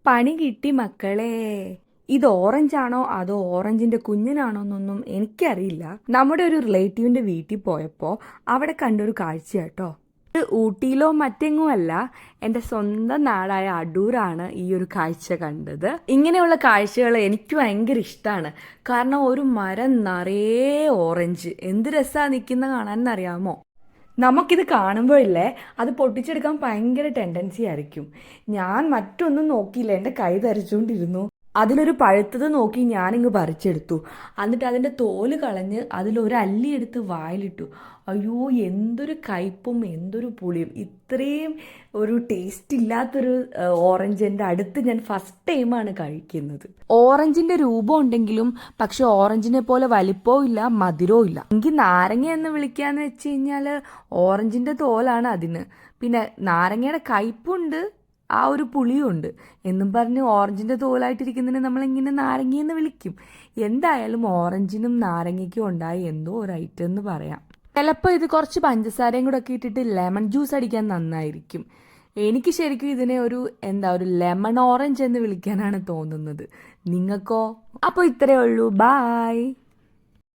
പണി കിട്ടി മക്കളെ. ഇത് ഓറഞ്ച് ആണോ അതോ ഓറഞ്ചിന്റെ കുഞ്ഞനാണോ എന്നൊന്നും എനിക്കറിയില്ല. നമ്മുടെ ഒരു റിലേറ്റീവിന്റെ വീട്ടിൽ പോയപ്പോൾ അവിടെ കണ്ടൊരു കാഴ്ച കേട്ടോ. ഊട്ടിയിലോ മറ്റെങ്ങും അല്ല, എൻ്റെ സ്വന്തം നാടായ അടൂരാണ് ഈ ഒരു കാഴ്ച കണ്ടത്. ഇങ്ങനെയുള്ള കാഴ്ചകൾ എനിക്ക് ഭയങ്കര ഇഷ്ടമാണ്. കാരണം ഒരു മരം നിറയെ ഓറഞ്ച് എന്ത് രസമാണ് നിൽക്കുന്ന കാണാനെന്നറിയാമോ. നമുക്കിത് കാണുമ്പോഴില്ലേ അത് പൊട്ടിച്ചെടുക്കാൻ ഭയങ്കര ടെൻഡൻസി ആയിരിക്കും. ഞാൻ മറ്റൊന്നും നോക്കിയില്ല, എൻ്റെ കൈ തരച്ചുകൊണ്ടിരുന്നു. അതിലൊരു പഴുത്തത് നോക്കി ഞാനിങ്ങ് പറിച്ചെടുത്തു. എന്നിട്ട് അതിൻ്റെ തോല് കളഞ്ഞ് അതിലൊരു അല്ലി എടുത്ത് വായിലിട്ടു. അയ്യോ, എന്തൊരു കയ്പും എന്തൊരു പുളിയും! ഇത്രയും ഒരു ടേസ്റ്റ് ഇല്ലാത്തൊരു ഓറഞ്ച് എൻ്റെ അടുത്ത് ഞാൻ ഫസ്റ്റ് ടൈമാണ് കഴിക്കുന്നത്. ഓറഞ്ചിന്റെ രൂപം ഉണ്ടെങ്കിലും പക്ഷെ ഓറഞ്ചിനെ പോലെ വലിപ്പവും ഇല്ല, മധുരവും ഇല്ല. എനിക്ക് നാരങ്ങ എന്ന് വിളിക്കാന്ന് വെച്ച് കഴിഞ്ഞാൽ ഓറഞ്ചിന്റെ തോലാണ് അതിന്. പിന്നെ നാരങ്ങയുടെ കയ്പുണ്ട്, ആ ഒരു പുളിയുണ്ട് എന്നും പറഞ്ഞ് ഓറഞ്ചിന്റെ തോലായിട്ടിരിക്കുന്നതിന് നമ്മളിങ്ങനെ നാരങ്ങയെന്ന് വിളിക്കും. എന്തായാലും ഓറഞ്ചിനും നാരങ്ങയ്ക്കും ഉണ്ടായ എന്തോ ഒരു ഐറ്റം എന്ന് പറയാം. ചിലപ്പോൾ ഇത് കുറച്ച് പഞ്ചസാരയും കൂടെ ഒക്കെ ഇട്ടിട്ട് ലെമൺ ജ്യൂസ് അടിക്കാൻ നന്നായിരിക്കും. എനിക്ക് ശരിക്കും ഇതിനെ ഒരു ലെമൺ ഓറഞ്ച് എന്ന് വിളിക്കാനാണ് തോന്നുന്നത്. നിങ്ങൾക്കോ? അപ്പോൾ ഇത്രയേ ഉള്ളൂ. ബായ്.